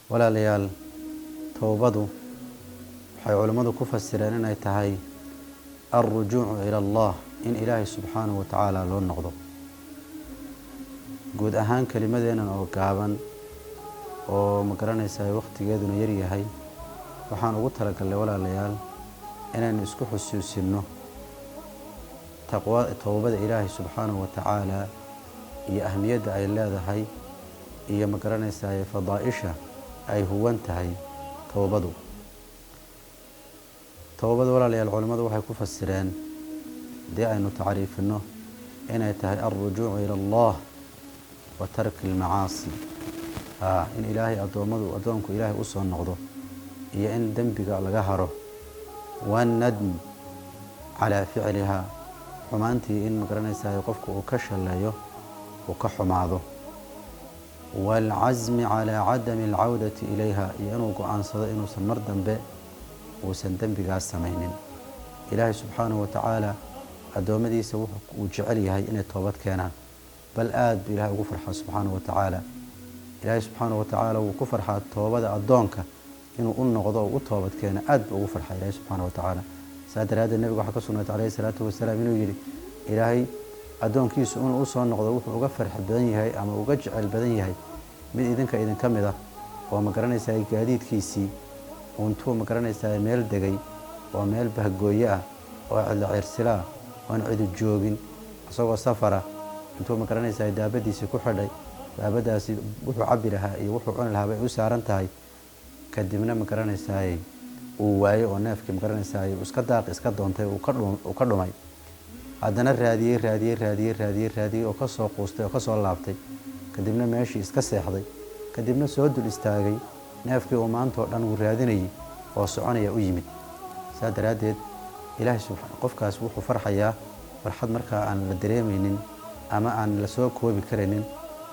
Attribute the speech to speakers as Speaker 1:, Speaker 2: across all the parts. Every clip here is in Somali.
Speaker 1: ولا ليال توبضوا waxay culimadu ku fasireen inay tahay الرجوع إلى الله إن إلهي سبحانه وتعالى loo noqdo guud ahaan kelimadeena oo gaaban oo ma garanaysaa waqtigeeduna yar yahay waxaan ugu talagalay walaalayaal inaynu isku xusuusino tawbada ilaahay subxaanahu wa tacaala iyo ahmiyadda ay leedahay iyo ma garanaysaa fadaa'isha ay huwan tahay tawbadu walaalayaal culimadu waxay ku fasireen hadii aynu tacriifino inay tahay alrujuucu ila allah wa tarki almacaasi in ilaahay addoonku ilaahay u soo noqdo iyo in dembiga laga haro waannadm calaa ficliha xumaantii in ma garanaysaa qofku uu ka shaleeyo uu ka xumaado waalcasmi calaa cadami alcawdati ilayha iyo inuu go-aansado inuusan mar dambe uusan dembigaas samaynin ilaahay subxaanahu wa tacaala addoommadiisa uu jecel yahay inay toobad keenaan bal aad buu ilaahay ugu farxaa subxaanahu wa tacaala ilaahay subxaanahu wa tacaala wuu ku farxaa toobada addoonka inuu u noqdo oo u toobad keena aad buu ugu farxaa ilaahay subxaanahu wa tacaala saa daraaddeed nebiga waxaa ka sugnaatay calayhi salaatu wasalaam inuu yidhi ilaahay addoonkiisu inuu u soo noqdo wuxuu uga farx badan yahay ama uga jecel badan yahay mid idinka mid ah oo ma garanaysaa gaadiidkiisii untuu ma garanaysaa meel degay oo meel bahgooye ah oo cidla ciirsilaa oon cidu joogin isagoo safara intuu ma garanaysaa daabadiisii ku xidhay daabadaasi wuxuu cabbi lahaa iyo wuxuu cuni lahaa bay u saaran tahay kadibna ma garanaysaa uu waayo oo neefkii ma garanaysaa iska doontay uu ka dhumay haddana raadiyey oo ka soo quustay oo ka soo laabtay kadibna meeshii iska seexday kadibna soo dul istaagay neefkii uu maantoo dhan uu raadinayay oo soconaya u yimid saa daraaddeed ilaahay qofkaas wuxuu farxayaa farxad markaa aan la dareemaynin ama aan la soo koobi karaynin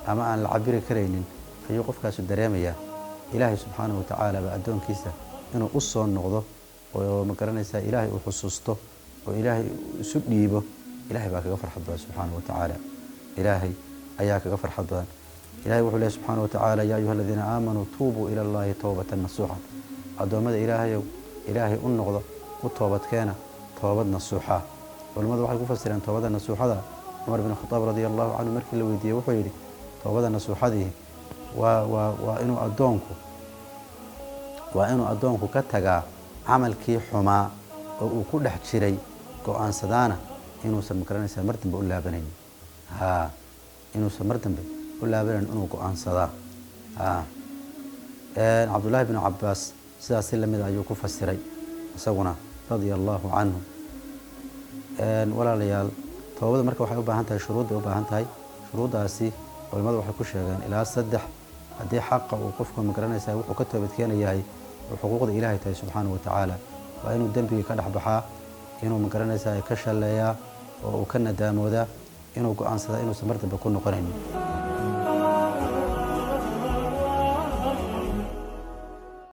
Speaker 1: ama aan la cabiri karaynin ayuu qofkaasu dareemayaa ilaahay subxaanahu wa tacaala baa addoonkiisa inuu u soo noqdo oo ma garanaysaa ilaahay uu xusuusto oo ilaahay isu dhiibo ilaahay baa kaga farxad badan subxaanahu wa tacaala ilaahay ayaa kaga farxad badan ilahay wuxuu leeyahy subxaanahu wa tacaala yaa ayuha aladiina aamanuu tuubuu ila allahi towbatan nasuuxan addoommada ilaahayow ilaahay u noqdo u toobadkeena toobad nasuuxa culimmadu waxay ku fasireen toobada nasuuxada cumar bin khataab radia allahu canhu markii la weydiiyey wuxuu yidhi toobada nasuuxadii waa inuu addoonku ka tagaa camalkii xumaa oo uu ku dhex jiray go-aansadaana inuusan ma garanaysaa mar dambe u laabanaynin inuusan mar dambe u laabanayn inuu go-aansadaa cabdullaahi binu cabbaas sidaas si lamid ayuu ku fasiray isaguna radia allahu canhu walaalayaal toobada marka waxay u baahan tahay shuruudday u baahan tahay shuruuddaasi culimmadu waxay ku sheegeen ilaa 3 haddii xaqa uu qofku ma garanaysaa wuxuu ka toobadkeenayahay oo xuquuqda ilaahay tahay subxaanahu wa tacaala waa inuu dembigii ka dhex baxaa inuu ma garanaysaa ka shaleeyaa oo uu ka nadaamoodaa inuu go-aansadaa inuusan mar dambe ku noqonaynin